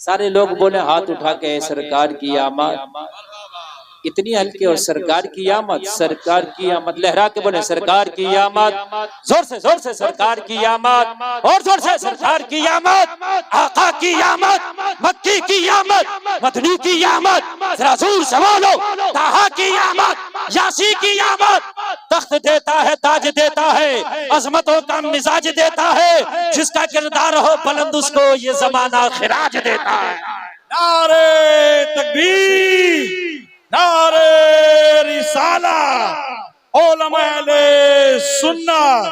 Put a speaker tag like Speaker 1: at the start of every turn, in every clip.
Speaker 1: سارے لوگ بولے ہاتھ اٹھا کے سرکار کی آمد، اتنی ہلکی، اور سرکار کی آمد، سرکار کی آمد لہرا کے بولے سرکار کی آمد، زور سے سرکار کی آمد، اور زور سے سرکار کی آمد، آقا کی آمد، مکی کی آمد، مدنی کی آمد، ذرا زور سے بولو طٰہٰ کی آمد، یاسی کی آمد۔ تخت دیتا ہے، تاج دیتا ہے، عظمتوں کا مزاج دیتا ہے، جس کا کردار ہو بلند اس کو یہ زمانہ خراج دیتا ہے۔
Speaker 2: نعرہ تکبیر، نعرہ رسالہ، علماء اہل سنت،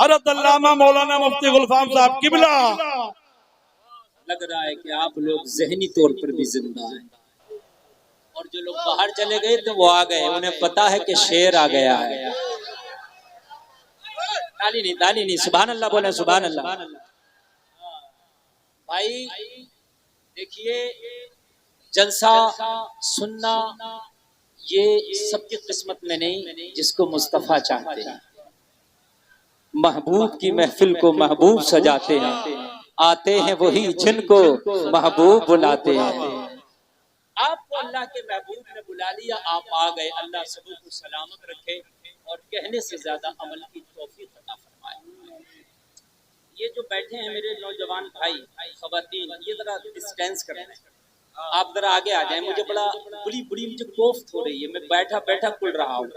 Speaker 2: حضرت علامہ مولانا مفتی غلفام صاحب قبلہ۔
Speaker 1: لگ رہا ہے کہ آپ لوگ ذہنی طور پر بھی زندہ ہیں، اور جو لوگ باہر چلے گئے تو وہ آ گئے، انہیں پتا ہے کہ شیر آ گیا ہے۔ تالی نہیں، سبحان اللہ بولیں، سبحان اللہ۔ بھائی دیکھیے، جلسہ سننا یہ سب کی قسمت میں نہیں، جس کو مصطفیٰ چاہتے ہیں، محبوب کی محفل کو محبوب سجاتے ہیں، آتے ہیں وہی جن کو محبوب بلاتے ہیں۔ آپ کو اللہ کے محبوب نے بلا لیا، آپ آ گئے، اللہ سب کو سلامت رکھے اور کہنے سے زیادہ عمل کی توفیق عطا فرمائے۔ یہ جو بیٹھے ہیں میرے نوجوان بھائی خواتین، یہ ذرا ڈسٹینس کریں، آپ ذرا آگے آ جائیں، مجھے بڑی مجھے کوفت ہو رہی ہے، میں بیٹھا کل رہا ہوں،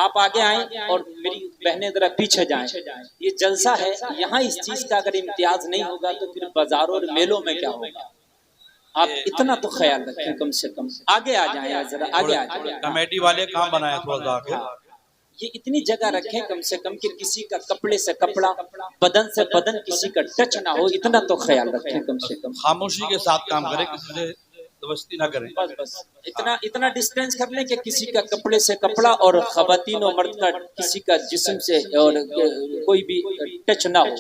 Speaker 1: آپ آگے آئیں اور میری بہنیں ذرا پیچھے جائیں۔ یہ جلسہ ہے، یہاں اس چیز کا اگر امتیاز نہیں ہوگا تو پھر بازاروں اور میلوں میں کیا ہوگا؟ آپ اتنا تو خیال رکھیں، کم سے کم آگے آ جائیں، ذرا آگے آ جائیں۔
Speaker 2: کمیٹی والے کہاں بنائے تھوڑا آگے،
Speaker 1: یہ اتنی جگہ رکھیں کم سے کم کہ کسی کا کپڑے سے کپڑا، بدن سے بدن کسی کا ٹچ نہ ہو، اتنا تو خیال رکھیں کم سے کم۔
Speaker 2: خاموشی کے ساتھ کام کریں، کسی سے دوستی نہ کریں،
Speaker 1: بس اتنا ڈسٹینس کر لیں کہ کسی کا کپڑے سے کپڑا اور خواتین و مرد کا کسی کا جسم سے اور کوئی بھی ٹچ نہ ہو،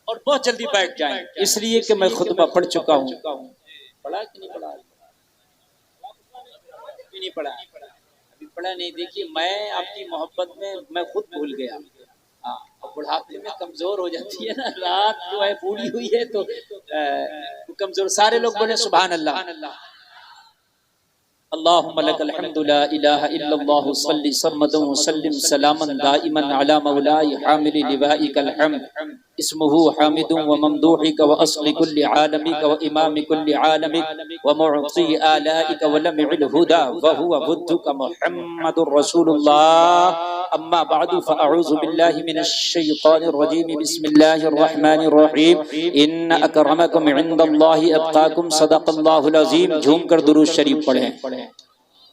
Speaker 1: اور بہت جلدی بیٹھ جائیں، اس لیے کہ میں خطبہ پڑھ چکا ہوں۔ پڑھا کہ نہیں پڑھا؟ نہیں پڑھا، ابھی پڑھا نہیں۔ دیکھیے میں آپ کی محبت میں خود بھول گیا، بڑھاپے میں کمزور ہو جاتی ہے نا، رات جو ہے بوڑھی ہوئی ہے تو کمزور۔ سارے لوگ بولے سبحان اللہ۔ اللہم لک الحمد لا الہ الا اللہ، صلی سرمدا وسلم سلاما دائما علی مولائی حامل لوائک الحمد، اسمہ حامد وممدوحک واصل کل عالمک وامام کل عالمک ومعطی آلائک ولمع الہدا وہو بدک محمد رسول اللہ۔ اما بعد فاعوذ باللہ من الشیطان الرجیم، بسم اللہ الرحمن الرحیم، ان اکرمکم عند اللہ اتقاکم، صدق اللہ العظیم۔ جھوم کر درود شریف پڑھیں۔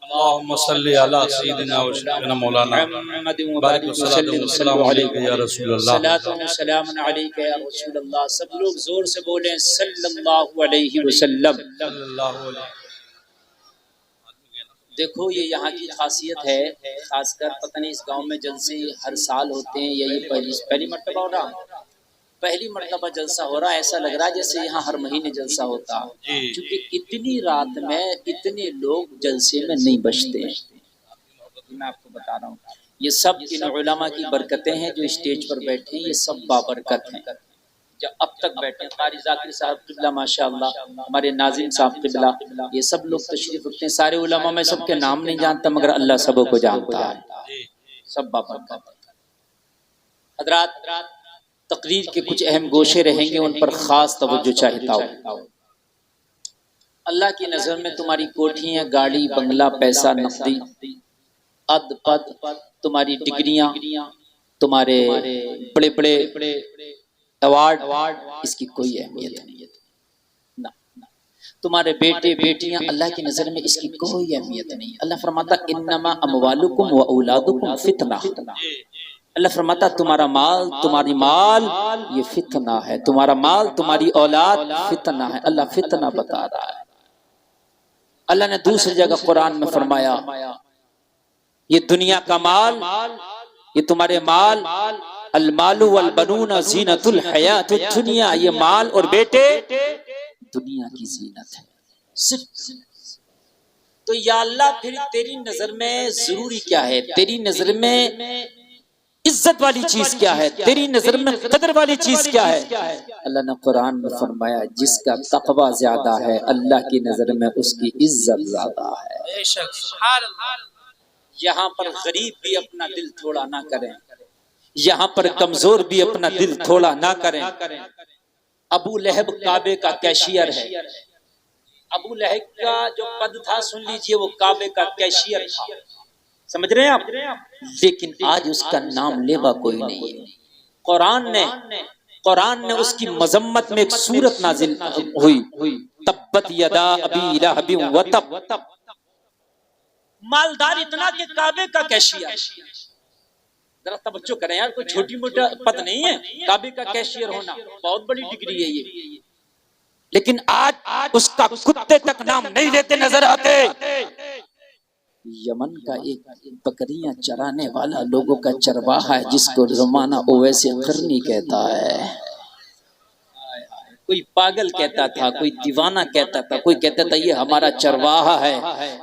Speaker 2: اللہم صلی علی سیدنا و شیخنا مولانا
Speaker 1: محمد
Speaker 2: بارک
Speaker 1: مبارک
Speaker 2: وسلم والسلام علیکہ یا رسول اللہ،
Speaker 1: صلاۃ و سلام علیکہ یا رسول اللہ۔ سب لوگ زور سے بولیں صلی اللہ علیہ وسلم۔
Speaker 2: صلی اللہ علیہ۔
Speaker 1: دیکھو یہ یہاں کی خاصیت ہے، خاص کر پتہ نہیں اس گاؤں میں جلسے ہر سال ہوتے ہیں یا یہ پہلی مرتبہ ہو رہا، پہلی مرتبہ جلسہ ہو رہا، ایسا لگ رہا ہے جیسے یہاں ہر مہینے جلسہ ہوتا، کیونکہ اتنی رات میں اتنے لوگ جلسے میں نہیں بچتے ہیں۔ میں آپ کو بتا رہا ہوں، یہ سب ان علماء کی برکتیں ہیں جو اسٹیج پر بیٹھے ہیں، یہ سب بابرکت ہیں جو اب تک بیٹھے ہیں۔ قاری ذاکر صاحب قبلہ ماشاءاللہ، ہمارے ناظم صاحب قبلہ، یہ سب لوگ تشریف رکھتے ہیں۔ سارے علماء میں سب کے نام نہیں جانتا مگر اللہ سب کو جانتا ہے، سب بابرکت ہیں۔ حضرات تقریر کے کچھ اہم گوشے رہیں گے، ان پر خاص توجہ چاہتا ہوں۔ اللہ کی نظر میں تمہاری کوٹھیاں، گاڑی، بنگلہ، پیسہ، نقدی، اد پد، تمہاری ڈگریاں، تمہارے بڑے بڑے ایوارڈ، اس کی کوئی اہمیت نہیں ہے۔ تمہارے بیٹے بیٹیاں، اللہ کی نظر میں اس کی کوئی اہمیت نہیں ہے۔ اللہ فرماتا انما اموالکم و اولادکم فتنہ، اللہ فرماتا تمہارا مال، تمہاری مال یہ فتنہ ہے، تمہارا مال، تمہاری اولاد فتنہ ہے۔ اللہ فتنہ بتا رہا ہے۔ اللہ نے دوسری جگہ قرآن میں فرمایا یہ دنیا کا مال، یہ تمہارے مال، المال والبنون زینت الحیات الدنیا، یہ مال اور بیٹے دنیا کی زینت ہے صرف۔ تو یا اللہ پھر تیری نظر میں ضروری کیا ہے؟ تیری نظر میں عزت والی چیز کیا ہے، تیری نظر میں قدر والی چیز کیا ہے؟ اللہ نے قرآن میں فرمایا جس کا تقوی زیادہ ہے اللہ کی نظر میں اس کی عزت زیادہ ہے۔
Speaker 2: بے شک سبحان اللہ۔
Speaker 1: یہاں پر غریب بھی اپنا دل تھوڑا نہ کریں، یہاں پر کمزور بھی اپنا دل تھوڑا نہ کریں۔ ابو لہب کعبے کا کیشیئر ہے، ابو لہب کا جو پد تھا سن لیجئے وہ کعبے کا کیشیئر تھا، سمجھ رہے ہیں آپ؟ لیکن آج اس کا نام لیوا کوئی نہیں ہے۔ قرآن نے اس کی مذمت میں ایک سورت نازل ہوئی، تبت یدا ابی لہب وتب، مالدار اتنا کہ کعبے کا کیشیئر۔ ذرا توجہ کریں یار، کوئی چھوٹی موٹا پد نہیں ہے کعبے کا کیشیئر ہونا، بہت بڑی ڈگری ہے یہ۔ لیکن آج اس کا کتے تک نام نہیں لیتے نظر آتے۔ یمن کا ایک بکریاں چرانے والا لوگوں کا چرواہا ہے جس کو زمانہ اویس قرنی کہتا ہے۔ کوئی پاگل کہتا تھا، کوئی دیوانہ کہتا تھا، کوئی کہتا تھا یہ ہمارا چرواہا ہے۔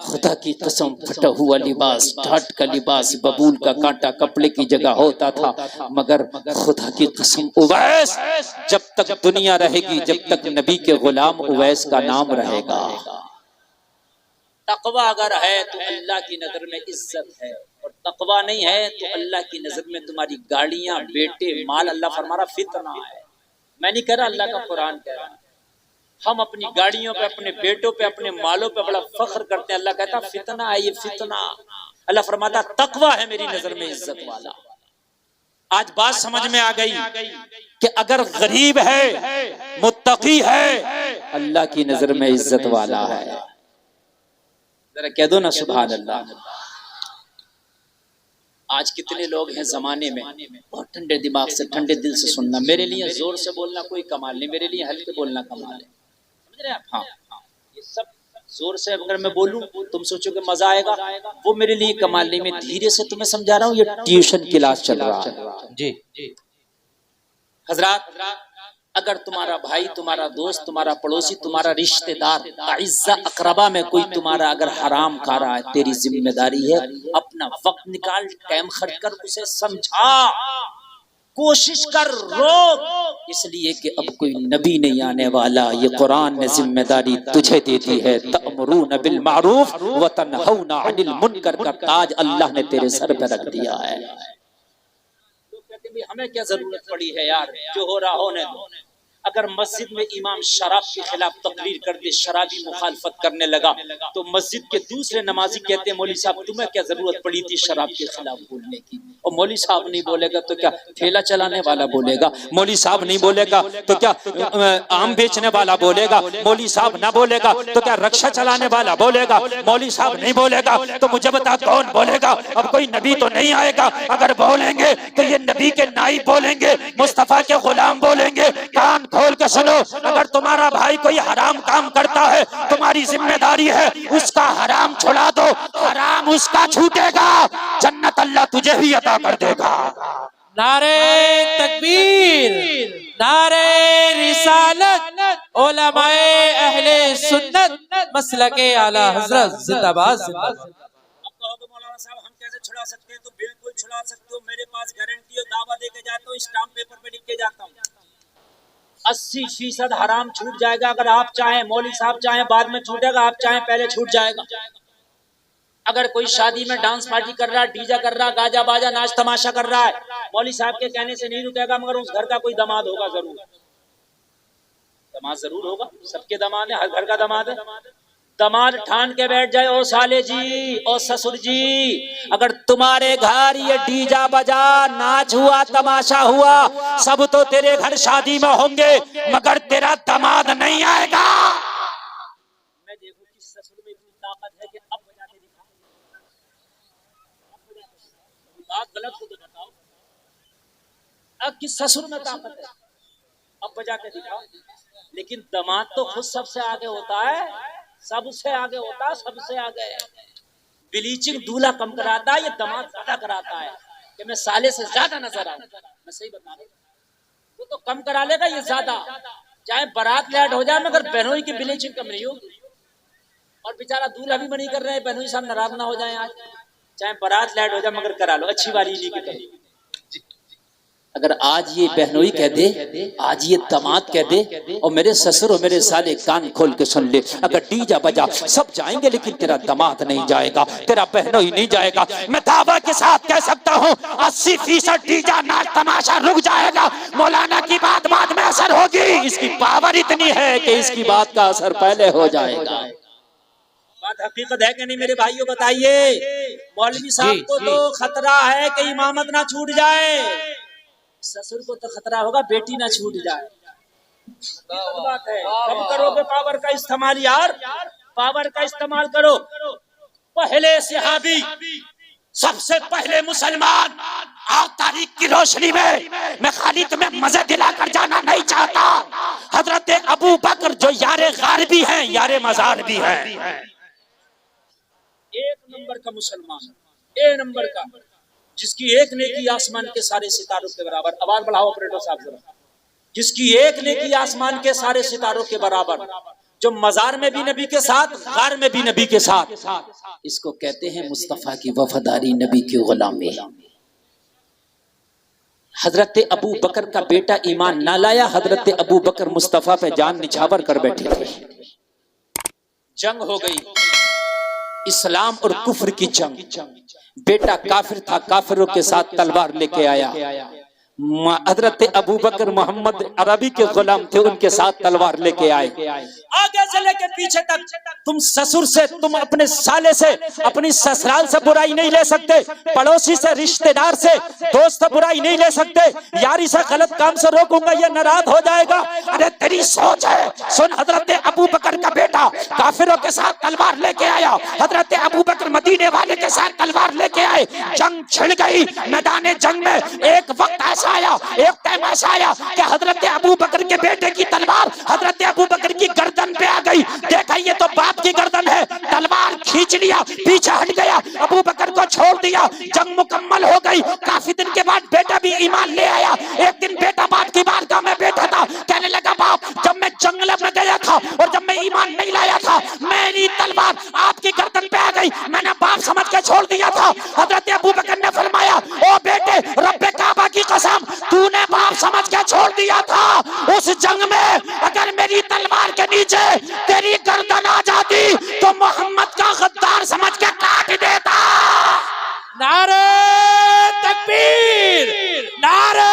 Speaker 1: خدا کی قسم پھٹا ہوا لباس، ڈھاٹ کا لباس، ببول کا کانٹا کپڑے کی جگہ ہوتا تھا، مگر خدا کی قسم اویس جب تک دنیا رہے گی، جب تک نبی کے غلام اویس کا نام رہے گا۔ تقوی اگر ہے تو اللہ کی نظر میں عزت ہے، اور تقوی نہیں ہے تو اللہ کی نظر میں تمہاری گاڑیاں، بیٹے، مال، اللہ فرما رہا فتنہ ہے۔ میں نہیں کہہ رہا، اللہ کا قرآن کہہ رہا۔ ہم اپنی گاڑیوں پہ، اپنے بیٹوں پہ، اپنے مالوں پہ بڑا فخر کرتے ہیں، اللہ کہتا فتنہ ہے یہ فتنہ۔ اللہ فرماتا تقوی ہے میری نظر میں عزت والا۔ آج بات سمجھ میں آ گئی کہ اگر غریب ہے، متقی ہے، اللہ کی نظر میں عزت والا ہے۔ ذرا کہہ دو نا سبحان اللہ۔ آج کتنے لوگ ہیں زمانے میں بہت ٹھنڈے دماغ سے، ٹھنڈے دل سے سننا، میرے لیے زور سے بولنا کوئی کمال نہیں، میرے لیے ہلکے بولنا کمال ہے، سمجھ رہے ہیں آپ؟ ہاں، یہ سب زور سے اگر میں بولوں تم سوچو کہ مزہ آئے گا، وہ میرے لیے کمال نہیں، میں دھیرے سے تمہیں سمجھا رہا ہوں، یہ ٹیوشن کلاس چل رہا ہے۔
Speaker 2: جی
Speaker 1: حضرات، اگر تمہارا بھائی، تمہارا دوست، تمہارا پڑوسی، تمہارا رشتہ دار، اعزا اقربا میں کوئی تمہارا اگر حرام کھا رہا ہے، تیری ذمہ داری ہے اپنا وقت نکال، ٹائم خرچ کر اسے سمجھا، کوشش کر، روک، اس لیے کہ اب کوئی نبی نہیں آنے والا، یہ قرآن نے ذمہ داری تجھے دے دی ہے۔ تأمرون بالمعروف وتنہون عن المنکر کا تاج اللہ نے تیرے سر پہ رکھ دیا ہے۔ ہمیں کیا ضرورت پڑی ہے یار، جو ہو رہا ہونے دو۔ اگر مسجد میں امام شراب کے خلاف تقریر کر دے، شرابی مخالفت کرنے لگا، تو مسجد کے دوسرے نمازی کہتے ہیں مولوی صاحب تمہیں کیا ضرورت پڑی تھی شراب کے خلاف بولنے کی؟ اور مولوی صاحب نہیں بولے گا تو کیا ٹھیلا چلانے والا بولے گا؟ مولوی صاحب نہیں بولے گا تو کیا آم بیچنے والا بولے گا؟ مولوی صاحب نہ بولے گا تو کیا رکشہ چلانے والا بولے گا؟ مولوی صاحب نہیں بولے گا تو مجھے بتا کون بولے گا؟ اب کوئی نبی تو نہیں آئے گا، اگر بولیں گے تو یہ نبی کے نائب بولیں گے، مصطفیٰ کے غلام بولیں گے۔ کان کھول کے سنو، اگر تمہارا بھائی کوئی حرام کام کرتا ہے، تمہاری ذمہ داری ہے اس کا حرام چھڑا دو، حرام اس کا چھوٹے گا، جنت اللہ تجھے بھی عطا کر دے گا۔
Speaker 3: نعرہ تکبیر، نعرہ رسالت، علماء اہل سنت مسلک اعلی حضرت زندہ باد زندہ باد۔
Speaker 1: اب کہو کہ مولانا صاحب ہم کیسے چھڑا سکتے ہیں؟ تو بالکل چھڑا سکتے ہو، میرے پاس گارنٹی ہے، دعویٰ دے کے جاتا ہوں، اسٹامپ پیپر پہ لکھ کے جاتا ہوں۔ 80% حرام چھوٹ جائے گا اگر آپ چاہیں، مولوی صاحب چاہیں بعد میں چھوٹے گا، آپ چاہیں پہلے چھوٹ جائے گا۔ اگر کوئی شادی میں ڈانس پارٹی کر رہا ہے، ڈی جے کر رہا ہے، گاجا باجا ناچ تماشا کر رہا ہے، مولوی صاحب کے کہنے سے نہیں رکے گا، مگر اس گھر کا کوئی داماد ہوگا ضرور، داماد ضرور ہوگا، سب کے داماد ہیں، ہر گھر کا داماد ہے۔ داماد ٹھان کے بیٹھ جائے، او سالے جی، او سسر جی، اگر تمہارے گھر یہ ڈی جا بجا، ناچ ہوا، تماشا ہوا، سب تو تیرے گھر شادی میں ہوں گے، مگر تیرا داماد نہیں آئے گا۔ میں دیکھوں کس سسر میں اتنی طاقت ہے کہ اب بجا کے دکھاؤ، بات غلط ہو تو بتاؤ، اب کس سسر میں طاقت ہے، اب بجا کے دکھاؤ۔ لیکن داماد تو خود سب سے آگے ہوتا ہے، سب سے آگے ہوتا ہے، سب سے آگے۔ بلیچنگ دولہا کم کراتا ہے، یہ داماد زیادہ کراتا ہے کہ میں سالے سے زیادہ نظر آؤں۔ میں صحیح بتا رہا ہوں، وہ تو کم کرا لے گا، یہ زیادہ، چاہے بارات لیٹ ہو جائے مگر بہنوئی کی بلیچنگ کم نہیں ہوگی۔ اور بیچارہ دولہا بھی منی کر رہے ہیں، بہنوئی صاحب ناراض نہ ہو جائیں، آج چاہے بارات لیٹ ہو جائے مگر کرا لو، اچھی والی لی کی طرح۔ اگر آج یہ بہنوئی کہہ دے، آج یہ داماد کہہ دے، اور میرے سسر اور میرے سالے کان کھول کے سن لے، اگر ڈیجا بجا سب جائیں گے لیکن تیرا داماد نہیں جائے گا، تیرا بہنوئی نہیں جائے گا۔ میں دعویٰ کے ساتھ کہہ سکتا ہوں 80% ڈیجا ناچ تماشا رک جائے گا، مولانا کی بات بعد میں اثر ہوگی، اس کی پاور اتنی ہے کہ اس کی بات کا اثر پہلے ہو جائے گا۔
Speaker 4: بات حقیقت ہے کہ نہیں میرے بھائیوں بتائیے؟ مولوی صاحب کو تو خطرہ ہے کہ امامت نہ چھوٹ جائے، سسر کو تو خطرہ ہوگا بیٹی نہ چھوٹ جائے۔ بات ہے، کب کرو گے پاور کا استعمال یار؟ پاور کا استعمال کرو۔ پہلے صحابی،
Speaker 1: سب سے پہلے مسلمان، آؤ تاریخ کی روشنی میں خالی تمہیں مزے دلا کر جانا نہیں چاہتا، حضرت ابو بکر جو یار غار بھی ہیں یار مزار بھی ہیں،
Speaker 4: ایک نمبر کا مسلمان، ایک نمبر کا، جس کی ایک نیکی آسمان کے سارے ستاروں کے برابر۔ آواز بڑھاؤ آپریٹر صاحب ذرا۔ جس کی ایک نیکی آسمان کے سارے ستاروں کے برابر، جو مزار میں بھی نبی کے ساتھ، غار میں بھی نبی کے ساتھ،
Speaker 1: اس کو کہتے ہیں مصطفیٰ کی وفاداری، نبی کی غلامی۔ حضرت ابو بکر کا بیٹا ایمان نہ لایا، حضرت ابو بکر مصطفیٰ پہ جان نچھاور کر بیٹھے تھے، جنگ ہو گئی، اسلام اور کفر کی جنگ، بیٹا کافر تھا، کافروں کے ساتھ تلوار لے کے آیا، حضرت ابو بکر محمد عربی کے غلام تھے، ان کے ساتھ تلوار لے کے آئے،
Speaker 4: آگے سے لے کے پیچھے تک
Speaker 1: تم سسر سے، تم اپنے سالے سے، اپنی سسرال سے برائی نہیں لے سکتے، پڑوسی سے، رشتہ دار سے، دوست سے برائی نہیں لے سکتے، یاری سے غلط کام سے روکوں گا یہ ناراض ہو جائے گا۔ ارے تیری سوچ ہے، سن، حضرت ابو بکر کا بیٹا کافروں کے ساتھ تلوار لے کے آیا، حضرت ابو بکر مدینے والے کے ساتھ تلوار لے کے آئے، جنگ چھڑ گئی، میدان جنگ میں ایک وقت ایسا آیا، ایک ٹائم ایسا آیا کہ حضرت ابو بکر کے بیٹے کی تلوار حضرت ابو بکر کی گردن پہ آ گئی، دیکھا یہ تو باپ کی گردن ہے، تلوار کھینچ لیا، پیچھے ہٹ گیا، ابو بکر کو چھوڑ دیا، جنگ مکمل ہو گئی۔ کافی دن کے بعد بیٹا بھی ایمان لے آیا، ایک دن بیٹا باپ کی بارگاہ میں بیٹھا تھا، کہنے لگا باپ جب میں جنگل میں گیا تھا اور جب میں ایمان نہیں لایا تھا، میری تلوار آپ کی گردن پہ آ گئی، میں نے باپ سمجھ کے چھوڑ دیا تھا۔ حضرت ابو بکر نے فرمایا او بیٹے، رب کعبہ کی قسم تو نے باپ سمجھ کے چھوڑ دیا تھا، اس جنگ میں اگر میری تلوار کے نیچے تیری گردن آ جاتی تو محمد کا غدار سمجھ کے کاٹ دیتا۔
Speaker 3: نعرہ تکبیر، نعرہ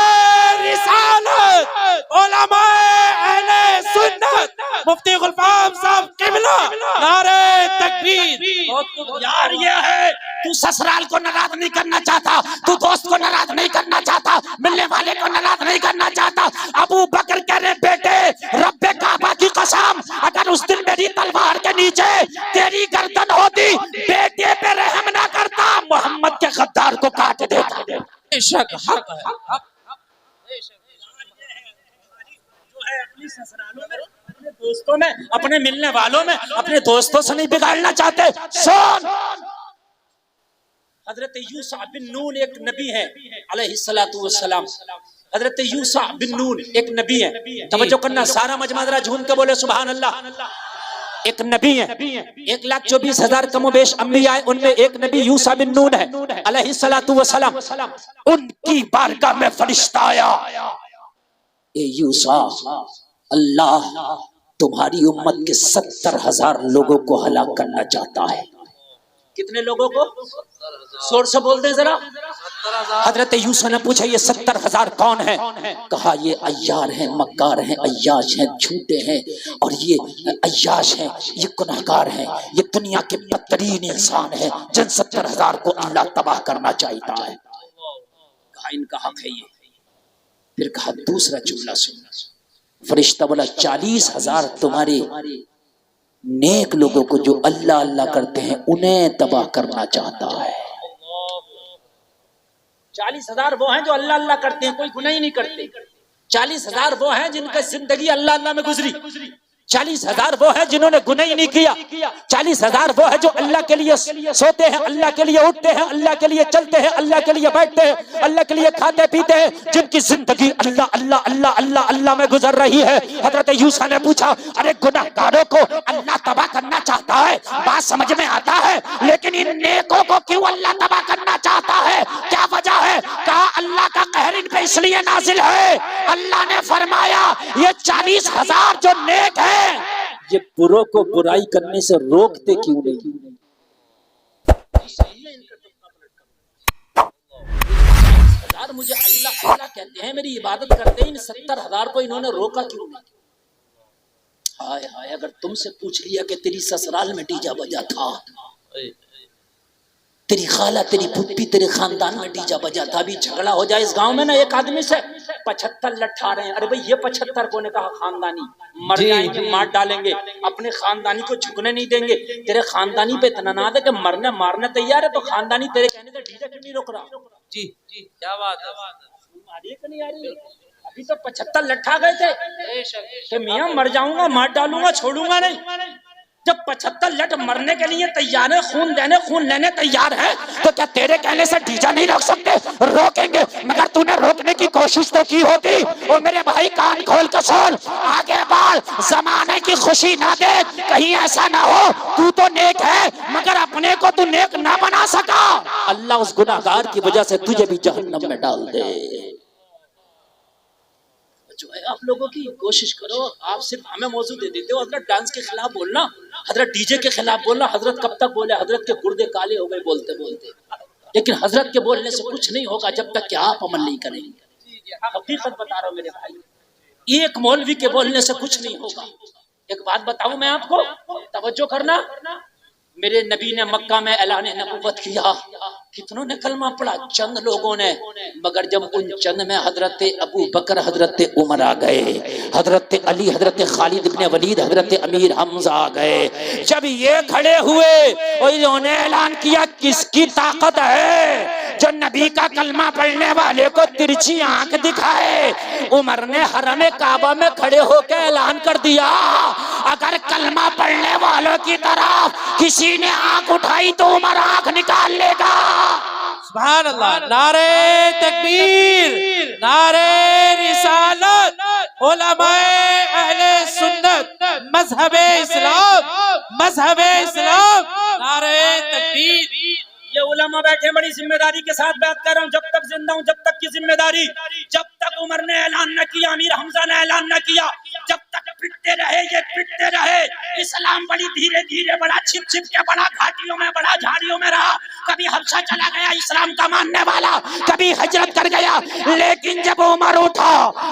Speaker 3: رسالت، علماء اہل سنت، مفتی غلفام صاحب قبلہ، نعرہ تکبیر۔
Speaker 1: یار یہ ہے، تو سسرال کو ناراض نہیں کرنا چاہتا، تو دوست کو ناراض نہیں کرنا چاہتا، ملنے والے کو ناراض نہیں کرنا چاہتا۔ ابو بکر کہہ رہے بیٹے رب کعبہ کی قسم اگر اس دن میری تلوار کے نیچے تیری گردن ہوتی، بیٹے پہ رحم نہ کرتا، محمد کے غدار کو کاٹ دیتا۔
Speaker 3: بے شک حق ہے،
Speaker 4: جو ہے اپنی سسرالوں میں، اپنے دوستوں میں، اپنے ملنے والوں میں، اپنے دوستوں سے نہیں بگاڑنا چاہتے۔
Speaker 1: سن،
Speaker 4: حضرت یوسع بن نون ایک نبی ہے علیہ السلام، حضرت یوسع بن نون ایک نبی ہے، توجہ کرنا، سارا مجمع ذرا جھوم کے بولے سبحان اللہ۔
Speaker 1: ایک نبی ہے، 1,24,000 کم و بیش انبیاء ہیں، ان میں ایک نبی یوسع بن نون ہے علیہ السلام۔ ان کی بارگاہ میں فرشتہ آیا، اے یوسع، اللہ تمہاری امت کے 70,000 لوگوں کو ہلاک کرنا چاہتا ہے۔
Speaker 4: کتنے لوگوں کو؟ زور سے بول دیں ذرا۔
Speaker 1: حضرت یوسف نے پوچھا یہ 70,000 کون ہیں؟ کہا یہ عیار ہیں، مکار ہیں، عیاش ہیں، جھوٹے ہیں، اور یہ عیاش ہیں، یہ گناہگار ہیں، یہ دنیا کے بدترین انسان ہیں جن 70,000 کو اللہ تباہ کرنا چاہتا ہے۔ کہا ان کا حق ہے یہ۔ پھر کہا دوسرا جملہ سن، فرشتہ بولا 40,000 تمہارے نیک لوگوں کو جو اللہ اللہ کرتے ہیں انہیں تباہ کرنا چاہتا ہے۔
Speaker 4: 40,000 وہ ہیں جو اللہ اللہ کرتے ہیں، کوئی گناہ ہی نہیں کرتے۔ 40,000 وہ ہیں جن کا زندگی اللہ اللہ میں گزری۔
Speaker 1: 40,000 وہ ہیں جنہوں نے گناہ ہی نہیں کیا۔ 40,000 وہ ہیں جو اللہ کے لیے سوتے ہیں، اللہ کے لیے اٹھتے ہیں، اللہ کے لیے چلتے ہیں، اللہ کے لیے بیٹھتے ہیں، اللہ کے لیے کھاتے پیتے ہیں، جن کی زندگی اللہ اللہ اللہ اللہ اللہ میں گزر رہی ہے۔ حضرت یوسف نے پوچھا ارے گناہگاروں کو اللہ تباہ کرنا چاہتا ہے، بات سمجھ میں آتا ہے، لیکن ان نیکوں کو کیوں اللہ تباہ کرنا چاہتا ہے؟ کیا وجہ ہے؟ کہا اللہ
Speaker 3: کا قہر ان پہ اس لیے نازل ہے، اللہ نے فرمایا یہ 40,000 جو نیک ہیں
Speaker 1: یہ بروں کو برائی کرنے سے روکتے کیوں نہیں؟ مجھے اللہ اللہ کہتے ہیں، میری عبادت کرتے ہیں، ان 70,000 کو انہوں نے روکا کیوں نہیں؟ ہائے ہائے، اگر تم سے پوچھ لیا کہ تیری سسرال میں ڈیجا بجا تھا، تیری خالہ تیری پھپھی تیرے خاندان میں ڈیجا بجا تھا، ابھی جھگڑا ہو جائے اس گاؤں میں نا ایک آدمی سے 75 لٹھا رہے ہیں، ارے بھئی یہ 75 کو نے کہا خاندانی مر جائیں گے، مار ڈالیں گے، اپنے خاندانی کو جھکنے نہیں دیں گے، تیرے خاندانی پہ اتنا ناد ہے کہ مرنے مارنے تیار ہے، تو خاندانی تیرے کہنے سے ڈیجا کیوں نہیں روک رہا؟
Speaker 2: جی جی کیا بات ہے،
Speaker 1: آ رہی ہے کہ نہیں آ رہی ہے؟ ابھی تو 75 لٹھا گئے تھے کہ میاں مر جاؤں گا، مار ڈالوں گا، چھوڑوں گا نہیں۔ جب 75 لٹ مرنے کے لیے تیار ہے، خون دینے خون لینے تیار ہے،
Speaker 3: تو کیا تیرے کہنے سے ڈیجا نہیں روک سکتے؟ روکیں گے، مگر تو نے روکنے کی کوشش تو کی ہوتی۔ اور میرے بھائی کان کھول کے سن، آگے بڑھ، زمانے کی خوشی نہ دیکھ، کہیں ایسا نہ ہو تو تو نیک ہے مگر اپنے کو تو نیک نہ بنا سکا،
Speaker 1: اللہ اس گناہگار کی وجہ سے تجھے بھی جہنم میں ڈال دے۔ جو ہے آپ لوگوں کی کوشش کرو، آپ صرف ہمیں موضوع دے دیتے ہو، حضرت ڈانس کے خلاف بولنا، حضرت ڈی جے کے خلاف بولنا، حضرت کب تک بولے، حضرت کے گردے کالے ہو گئے بولتے بولتے، لیکن حضرت کے بولنے سے کچھ نہیں ہوگا جب تک کہ آپ عمل نہیں کریں گے۔ حقیقت بتا رہا ہوں میرے بھائی، ایک مولوی کے بولنے سے کچھ نہیں ہوگا۔ ایک بات بتاؤں میں آپ کو، توجہ کرنا، میرے نبی نے مکہ میں اعلان نبوت کیا، کتنوں نے کلمہ پڑھا؟ چند لوگوں نے، مگر جب ان چند میں حضرت ابو بکر، حضرت عمر آ گئے، حضرت علی، حضرت خالد ابن ولید، حضرت امیر حمزہ آ گئے،
Speaker 3: جب یہ کھڑے ہوئے اور انہوں نے اعلان کیا کس کی طاقت ہے جو نبی کا کلمہ پڑھنے والے کو ترچھی آنکھ دکھائے، عمر نے حرم کعبہ میں کھڑے ہو کے اعلان کر دیا اگر کلمہ پڑھنے والوں کی طرف کسی نے آنکھ اٹھائی تو عمر آنکھ نکال لے گا۔
Speaker 2: سبحان اللہ، نعرہ تکبیر، نعرہ رسالت، علماء اہل سنت، مذہب اسلام، مذہب اسلام، نعرہ تکبیر۔
Speaker 4: یہ علماء بیٹھے بڑی ذمہ داری کے ساتھ بات کر رہا ہوں، جب تک زندہ ہوں جب تک کی ذمہ داری، جب تک عمر نے اعلان نہ کیا، امیر حمزہ نے اعلان نہ کیا، جب تک پٹتے رہے یہ پٹتے رہے۔ اسلام بڑی دھیرے دھیرے بڑا چھپ چھپ کے بڑا گھاٹیوں میں بڑا جھاڑیوں میں رہا، کبھی حبشہ چلا گیا اسلام کا ماننے والا،
Speaker 3: کبھی ہجرت کر گیا، لیکن جب عمر اٹھا،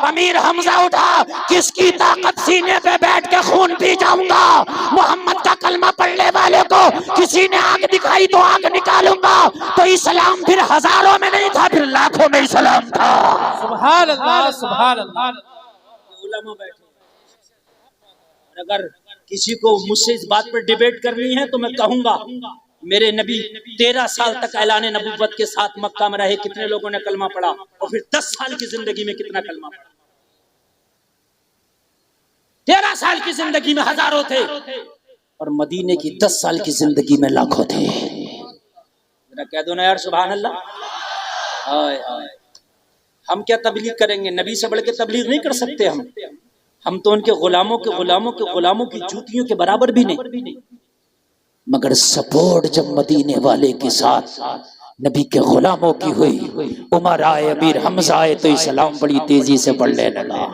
Speaker 3: امیر حمزہ اٹھا، کس کی طاقت سینے پہ بیٹھ کے خون پی جاؤں گا، محمد کا کلمہ پڑھنے والے کو کسی نے آنکھ دکھائی تو آنکھ نکالوں گا، تو اسلام پھر ہزاروں میں نہیں تھا، پھر لاکھوں میں اسلام تھا۔
Speaker 2: سبحان اللہ، سبحان اللہ۔
Speaker 4: علماء بیٹھے، اور اگر کسی کو مجھ سے اس بات پر ڈیبیٹ کرنی ہے تو میں کہوں گا میرے نبی 13 سال تک اعلان نبوت کے ساتھ مکہ میں رہے، کتنے لوگوں نے کلمہ پڑھا، اور پھر 10 سال کی زندگی میں کتنا کلمہ پڑھا؟ 13 سال کی زندگی میں ہزاروں تھے،
Speaker 1: اور مدینے کی 10 سال کی زندگی میں لاکھوں تھے۔
Speaker 4: ذرا کہہ دو نا یار سبحان اللہ۔ ہائے ہائے، ہم کیا تبلیغ کریں گے؟ نبی سے بڑھ کے تبلیغ نہیں کر سکتے ہم تو ان کے غلاموں کے غلاموں کے غلاموں کی جوتیوں کے برابر بھی نہیں۔
Speaker 1: مگر سپورٹ جب مدینے والے کے ساتھ نبی کے غلاموں کی ہوئی، عمر آئے، امیر حمزہ آئے، تو اسلام بڑی تیزی سے بڑھنے لگا۔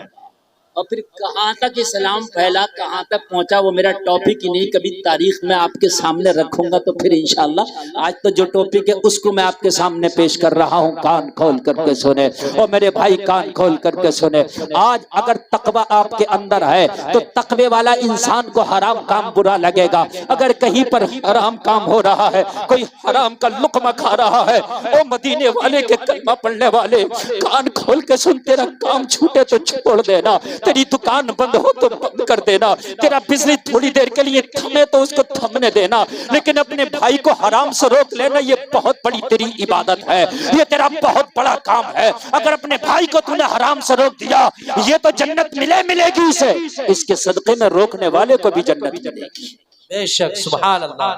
Speaker 4: اور پھر کہاں تک اسلام پھیلا، کہاں تک پہنچا، وہ میرا ٹاپک ہی نہیں، کبھی تاریخ میں آپ کے سامنے رکھوں گا تو پھر انشاءاللہ۔ آج تو جو ٹاپک ہے اس کو میں آپ کے سامنے پیش کر رہا ہوں، کان کھول کر کے سنیں، اور میرے بھائی کان کھول کر کے سنیں۔ آج اگر تقوی آپ کے اندر ہے تو تقوی والا انسان کو حرام کام برا لگے گا۔ اگر کہیں پر حرام کام ہو رہا ہے، کوئی حرام کا لقمہ کھا رہا ہے، او مدینے والے کے کلمہ پڑھنے والے، کان کھول کے سن، تیرا کام چھوٹے تو چھوڑ دینا، تیری دکان بند ہو تو بند کر دینا، تیرا بزنس تھوڑی دیر کے لیے تھمے تو اس کو تھمنے دینا، لیکن اپنے بھائی کو حرام سے روک لینا، یہ بہت بڑی تیری عبادت ہے، یہ تیرا بہت بڑا کام ہے۔ اگر اپنے بھائی کو تو نے حرام سے روک دیا، یہ تو جنت ملے گی اسے، اس کے صدقے میں روکنے والے کو بھی جنت ملے گی۔
Speaker 2: بے شک، سبحان اللہ۔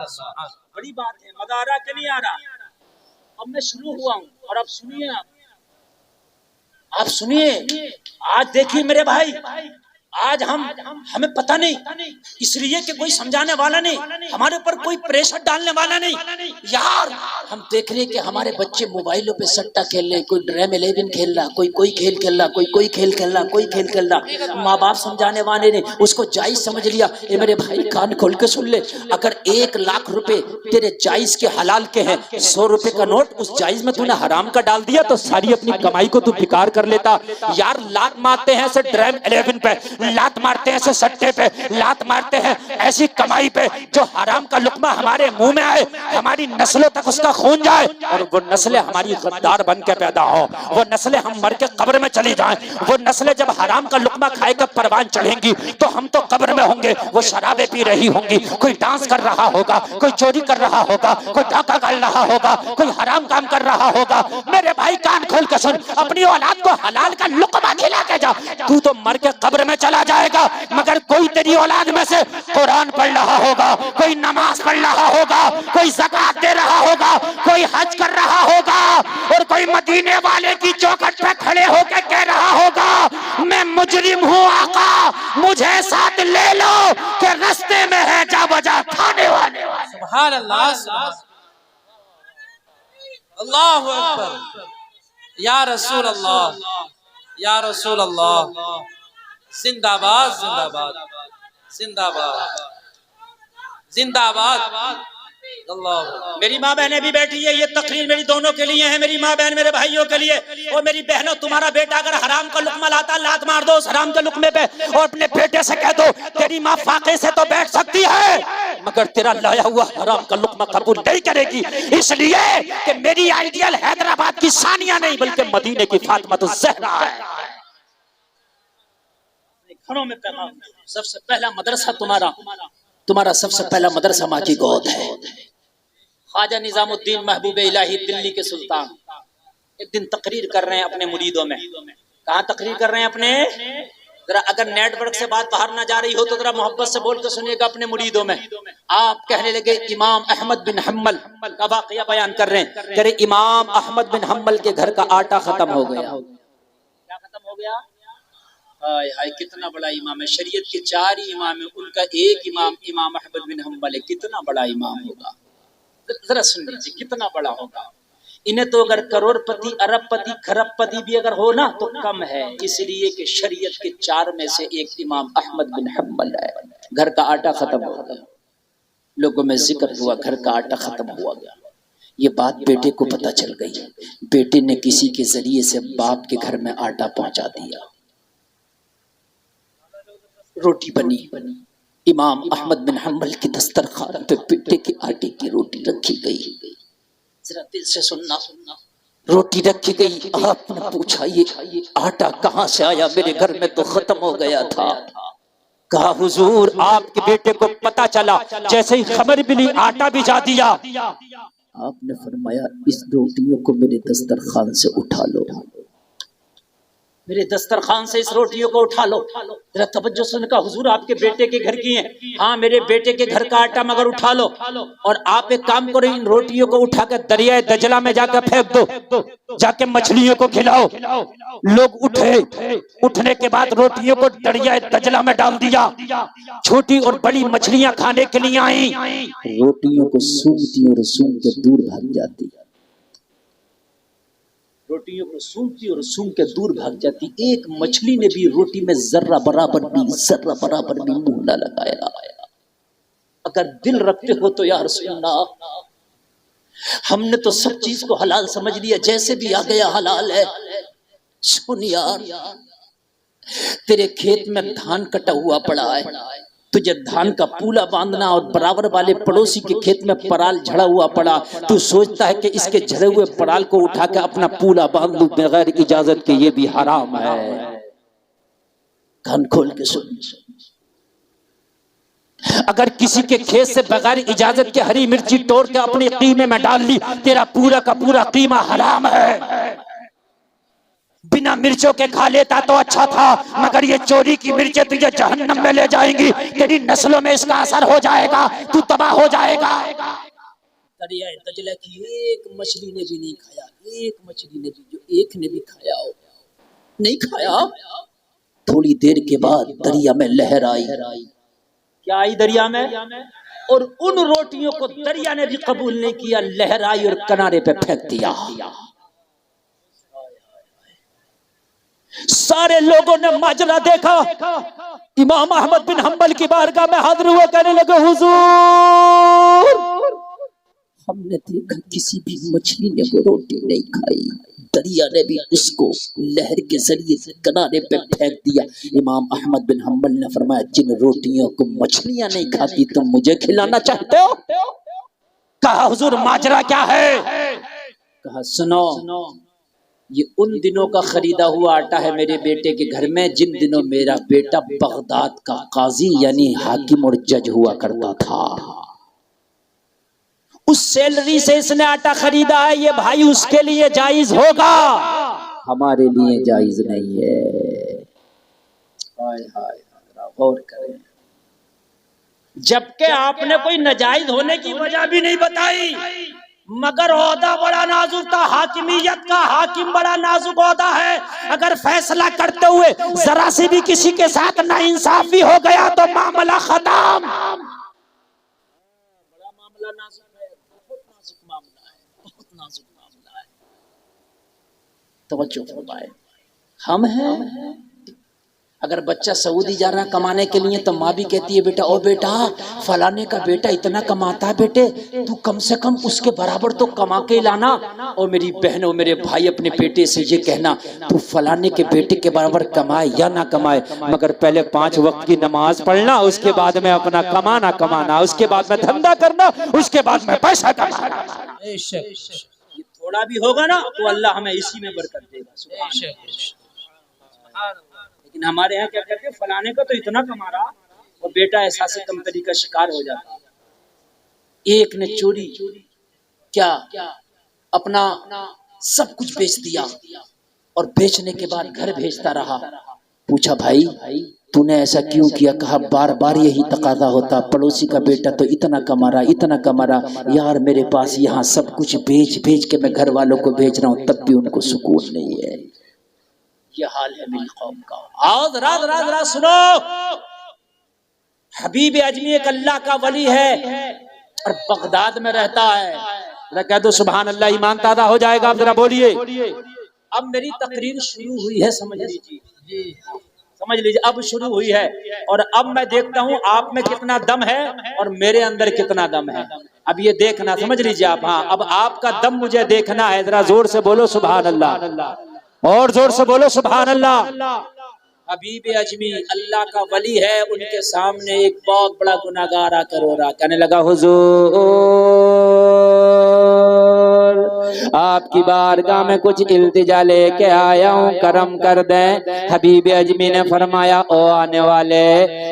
Speaker 4: بڑی بات ہے، مزہ آ رہا کہ نہیں آ رہا؟ اب میں شروع ہوا ہوں، اور اب سنیے آپ سنیے، آج دیکھیے میرے بھائی، آج ہمیں پتہ نہیں، اس لیے کہ کوئی سمجھانے والا نہیں، ہمارے اوپر کوئی پریشر ڈالنے والا نہیں یار. ہم دیکھ رہے کہ ہمارے بچے موبائلوں پہ سٹا کھیل رہے، کوئی ڈریم 11 کھیل رہا، کوئی کھیل کھیل رہا، کوئی کھیل کھیل رہا، کوئی کھیل کھیل رہا. ماں باپ سمجھانے والے نے اس کو جائز سمجھ لیا. اے میرے بھائی کان کھول کے سن لے، اگر 1 لاکھ روپے تیرے جائز کے حلال کے ہیں، 100 روپے کا نوٹ اس جائز میں تو نے حرام کا ڈال دیا تو ساری اپنی کمائی کو تو بیکار کر لیتا یار. لات مارتے ہیں ایسے ڈریم 11 پہ، لات مارتے ہیں ایسے سٹے پہ، لات مارتے ہیں ایسی کمائی پہ جو حرام کا لقمہ ہمارے منہ میں آئے، ہماری نسلوں تک اس کا خون جائے، اور وہ نسلیں ہماری غدار بن کے پیدا ہو، وہ نسلیں ہم مر کے قبر میں چلی جائیں، وہ نسلیں جب حرام کا لقمہ کھائے کر پروان چڑھیں گی تو ہم تو قبر میں ہوں گے، وہ شرابیں پی رہی ہوں گی، کوئی ڈانس کر رہا ہوگا، کوئی چوری کر رہا ہوگا، کوئی ڈاکہ کر رہا ہوگا، کوئی حرام کام کر رہا ہوگا. میرے بھائی کان کھول کے سن، اپنی اولاد کو حلال کا لقمہ کھلا کے جا. تو مر کے قبر میں چلا جائے گا، مگر کوئی تیری اولاد میں سے قرآن پڑھ رہا ہوگا، کوئی نماز پڑھ رہا ہوگا، کوئی زکات دے رہا ہوگا، کوئی حج کر رہا ہوگا، اور کوئی مدینے والے کی چوکھٹ پہ کھڑے ہو کے کہہ رہا ہوگا میں مجرم ہوں آقا مجھے ساتھ لے لو کہ رستے میں ہے جا بجا کھانے والے.
Speaker 5: سبحان اللہ، اللہ اکبر، یا رسول اللہ، یا رسول اللہ، زندہ باد زندہ باد زندہ باد زندہ باد. اللہ.
Speaker 4: میری ماں بہنیں بھی بیٹھی ہے، یہ تقریر میری دونوں کے لیے ہے، میری ماں بہن میرے بھائیوں کے لیے. اور میری بہنوں، تمہارا بیٹا اگر حرام کا لقمہ لاتا لات مار دو اس حرام کے لقمے پہ، اور اپنے بیٹے سے کہہ دو تیری ماں فاقے سے تو بیٹھ سکتی ہے مگر تیرا لایا ہوا حرام کا لقمہ قبول نہیں کرے گی، اس لیے کہ میری آئیڈیل حیدرآباد کی ثانیہ نہیں بلکہ مدینے کی فاطمہ الزہرا ہے. گھروں میں پیغام، سب سے پہلا مدرسہ تمہارا سب سے پہلا مدرسہ ماں کی گود ہے. خواجہ نظام الدین محبوب الہی دلی کے سلطان ایک دن تقریر کر رہے ہیں اپنے مریدوں میں. کہاں تقریر کر رہے ہیں اپنے؟ ذرا اگر نیٹ ورک سے بات باہر نہ جا رہی ہو تو ذرا محبت سے بول کے سنیے گا اپنے مریدوں میں. آپ کہنے لگے امام احمد بن حنبل کا واقعہ بیان کر رہے ہیں. کہہ رہے امام احمد بن حنبل کے گھر کا آٹا ختم ہو گیا. کیا ختم ہو گیا؟ ہائے ہائے کتنا بڑا امام ہے، شریعت کے 4 ہی امام ہیں، ان کا ایک امام امام احمد بن حنبل ہے. کتنا بڑا امام ہوگا، ذرا سن لیجیے کتنا بڑا ہوگا. انہیں تو اگر کروڑ پتی، ارب پتی، کھرب پتی بھی اگر ہو نا تو کم ہے، اس لیے کہ شریعت کے 4 میں سے ایک امام احمد بن حنبل ہے. گھر کا آٹا ختم ہو گیا، لوگوں میں ذکر ہوا گھر کا آٹا ختم ہوا گیا. یہ بات بیٹے کو پتہ چل گئی، بیٹے نے کسی کے ذریعے سے باپ کے گھر میں آٹا پہنچا دیا. روٹی بنی، امام احمد بن حنبل کی دسترخوان پہ بیٹے کے آٹے کی روٹی رکھی گئی. ذرا دل سے سننا، روٹی رکھی گئی. آپ نے پوچھا یہ آٹا کہاں سے آیا؟ میرے گھر میں تو ختم ہو گیا تھا. کہا حضور آپ کے بیٹے کو پتا چلا جیسے ہی خبر ملی آٹا بھجا دیا. آپ نے فرمایا اس روٹیوں کو میرے دسترخوان سے اٹھا لو، میرے دسترخوان سے اس روٹیوں کو اٹھا لو. ذرا توجہ سے کہا حضور آپ کے بیٹے کے گھر کی ہیں؟ ہاں میرے بیٹے کے گھر کا آٹا مگر اٹھا لو، اور آپ ایک کام کرو ان روٹیوں کو اٹھا کر دریائے دجلہ میں جا کر پھینک دو، جا کے مچھلیوں کو کھلاؤ. لوگ اٹھے، اٹھنے کے بعد روٹیوں کو دریائے دجلہ میں ڈال دیا. چھوٹی اور بڑی مچھلیاں کھانے کے لیے آئیں، روٹیوں کو سونگتی اور سونگ کے دور بھاگ جاتی، روٹیوں کو سونگتی اور سونگ کے دور بھاگ جاتی. ایک مچھلی نے بھی روٹی میں ذرہ برابر بھی منہ نہ لگایا. اگر دل رکھتے ہو تو یا رسول اللہ، ہم نے تو سب چیز کو حلال سمجھ لیا، جیسے بھی آ گیا حلال ہے. سن یار، تیرے کھیت میں دھان کٹا ہوا پڑا ہے، تجھے دھان کا پولا باندھنا، اور برابر والے پڑوسی کے کھیت میں پرال جھڑا ہوا پڑا، تو سوچتا ہے کہ اس کے جھڑے ہوئے پرال کو اٹھا کے اپنا پولا باندھ لوں بغیر اجازت کے. یہ بھی حرام ہے. کان کھول کے سن، اگر کسی کے کھیت سے بغیر اجازت کے ہری مرچی توڑ کے اپنے قیمے میں ڈال لی، تیرا پورا کا پورا قیمہ حرام ہے. بنا مرچوں کے کھا لیتا تو اچھا تھا، مگر یہ چوری کی مرچیں تجھے جہنم میں لے جائیں گی، تیری نسلوں میں اس کا اثر ہو جائے گا، تو تباہ ہو جائے گا. دریائے دجلہ کی ایک مچھلی نے بھی نہیں کھایا، ایک مچھلی نے بھی، جو ایک نے بھی کھایا ہو نہیں کھایا.
Speaker 1: تھوڑی دیر کے بعد دریا میں لہر آئی.
Speaker 4: کیا آئی دریا میں؟ اور ان روٹیوں کو دریا نے بھی قبول نہیں کیا، لہر آئی اور کنارے پہ پھینک دیا.
Speaker 3: سارے لوگوں نے ماجرا دیکھا. امام احمد بن حنبل کی بارگاہ میں حاضر ہوئے، کہنے لگے حضور
Speaker 1: ہم نے دیکھا کسی بھی مچھلی نے وہ روٹی نہیں کھائی، دریا نے بھی اس کو لہر کے ذریعے سے کنارے پہ پھینک دیا. امام احمد بن حنبل نے فرمایا جن روٹیوں کو مچھلیاں نہیں کھاتی تم مجھے کھلانا چاہتے ہو؟
Speaker 3: کہا حضور ماجرا کیا ہے؟
Speaker 4: کہا سنو، یہ ان دنوں کا خریدا ہوا آٹا ہے میرے بیٹے کے گھر میں جن دنوں میرا بیٹا بغداد کا قاضی یعنی حاکم اور جج ہوا کرتا تھا.
Speaker 3: اس سیلری سے اس نے آٹا خریدا ہے، یہ بھائی اس کے لیے جائز ہوگا؟
Speaker 1: ہمارے لیے جائز نہیں ہے.
Speaker 4: غور کریں. جبکہ آپ نے کوئی ناجائز ہونے کی وجہ بھی نہیں بتائی، مگر عہدہ بڑا نازک تھا، حاکمیت کا. حاکم بڑا نازک عہدہ ہے، اگر فیصلہ کرتے ہوئے ذرا سے بھی کسی کے ساتھ ناانصافی ہو گیا تو معاملہ ختم. بڑا معاملہ نازک ہے، بہت نازک معاملہ ہے، بہت نازک معاملہ ہے. توجہ فرمائے. ہم ہیں اگر بچہ سعودی جا رہا کمانے کے لیے تو ماں بھی کہتی ہے بیٹا او بیٹا فلانے کا بیٹا اتنا کماتا ہے بیٹے تو کم سے کم اس کے برابر تو کما کے لانا. اور میری بہن اور میرے بھائی اپنے بیٹے سے یہ کہنا تو فلانے کے بیٹے کے برابر کمائے یا نہ کمائے مگر پہلے 5 وقت کی نماز پڑھنا، اس کے بعد میں اپنا کمانا، اس کے بعد میں دھندا کرنا، اس کے بعد میں پیسہ کمانا. یہ تھوڑا بھی ہوگا نا تو اللہ ہمیں اسی میں برکت دے گا. سبحان اللہ. لیکن ہمارے ہاں کیا کہتے ہیں فلانے کا تو اتنا کما رہا اور بیٹا احساس کمتری کا شکار ہو جاتا. ایک نے چوری کیا اپنا سب کچھ بیچ دیا اور بیچنے کے بعد گھر بھیجتا رہا.
Speaker 1: پوچھا بھائی تو نے ایسا کیوں کیا؟ کہا بار بار یہی تقاضا ہوتا، پڑوسی کا بیٹا تو اتنا کما رہا یار میرے پاس یہاں سب کچھ بیچ کے میں گھر والوں کو بیچ رہا ہوں تب بھی ان کو سکون نہیں ہے.
Speaker 4: یہ حال ہے میری قوم کا. آؤ ذرا سنو. حبیب اجمی ایک اللہ کا ولی ہے اور بغداد میں رہتا ہے.
Speaker 3: ذرا کہہ دو سبحان اللہ، ایمان تازہ ہو جائے گا. آپ ذرا بولیے.
Speaker 4: اب میری تقریر شروع ہوئی ہے، سمجھ لیجیے اب شروع ہوئی ہے اور اب میں دیکھتا ہوں آپ میں کتنا دم ہے اور میرے اندر کتنا دم ہے. اب یہ دیکھنا، سمجھ لیجیے آپ. ہاں اب آپ کا دم مجھے دیکھنا ہے. ذرا زور سے بولو سبحان اللہ، اور زور سے بولو سبحان اللہ. حبیب اجمی اللہ کا ولی ہے، ان کے سامنے ایک بہت بڑا گناہگار آ کر رو رہا، کہنے لگا
Speaker 3: حضور آپ کی بارگاہ میں کچھ التجا لے کے آیا ہوں، کرم کر دیں. حبیب اجمی نے فرمایا او آنے والے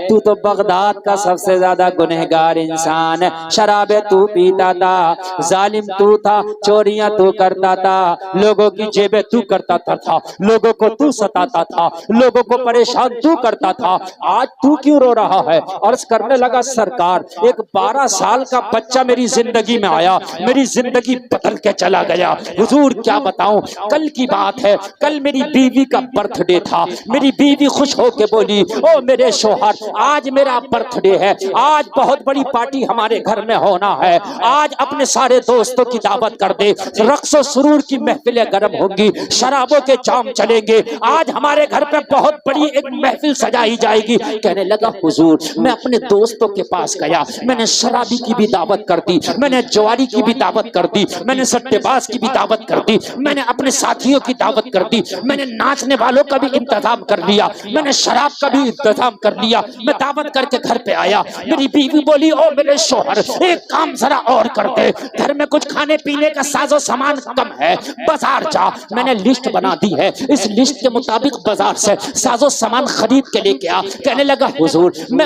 Speaker 3: تو بغداد کا سب سے زیادہ گنہگار انسان ہے. شرابیں تو پیتا تھا، ظالم تو تھا، چوریاں تو کرتا تھا، لوگوں کی جیبیں تو کرتا تھا، لوگوں کو تو ستاتا تھا، لوگوں کو پریشان تو کرتا تھا. آج تو کیوں رو رہا ہے؟ عرض کرنے لگا سرکار ایک 12 سال کا بچہ میری زندگی میں آیا، میری زندگی بدل کے چلا گیا. حضور کیا بتاؤں، کل کی بات ہے، کل میری بیوی کا برتھ ڈے تھا. میری بیوی خوش ہو کے بولی او میرے شوہر آج میرا برتھ ڈے ہے، آج بہت بڑی پارٹی ہمارے گھر میں ہونا ہے، آج اپنے سارے دوستوں کی دعوت کر دے، رقص و سرور کی محفلیں گرم ہوں گی، شرابوں کے جام چلیں گے، آج ہمارے گھر پہ بہت بڑی ایک محفل سجائی جائے گی. کہنے لگا حضور میں اپنے دوستوں کے پاس گیا، میں نے شرابی کی بھی دعوت کر دی، میں نے جواری کی بھی دعوت کر دی، میں نے سٹے باز کی بھی دعوت کر دی، میں نے اپنے ساتھیوں کی دعوت کر دی، میں نے ناچنے والوں کا بھی انتظام کر لیا، میں نے شراب کا بھی انتظام کر لیا. میں دعوت کر کے گھر پہ آیا، میری بیوی بولی او میرے شوہر ایک کام ذرا اور کر دے، گھر میں کچھ کھانے پینے کا ساز و سامان کم ہے، بازار جا. میں نے لسٹ بنا دی ہے، اس لسٹ کے مطابق بازار سے ساز و سامان خرید کے لے کے آ. کہنے لگا حضور میں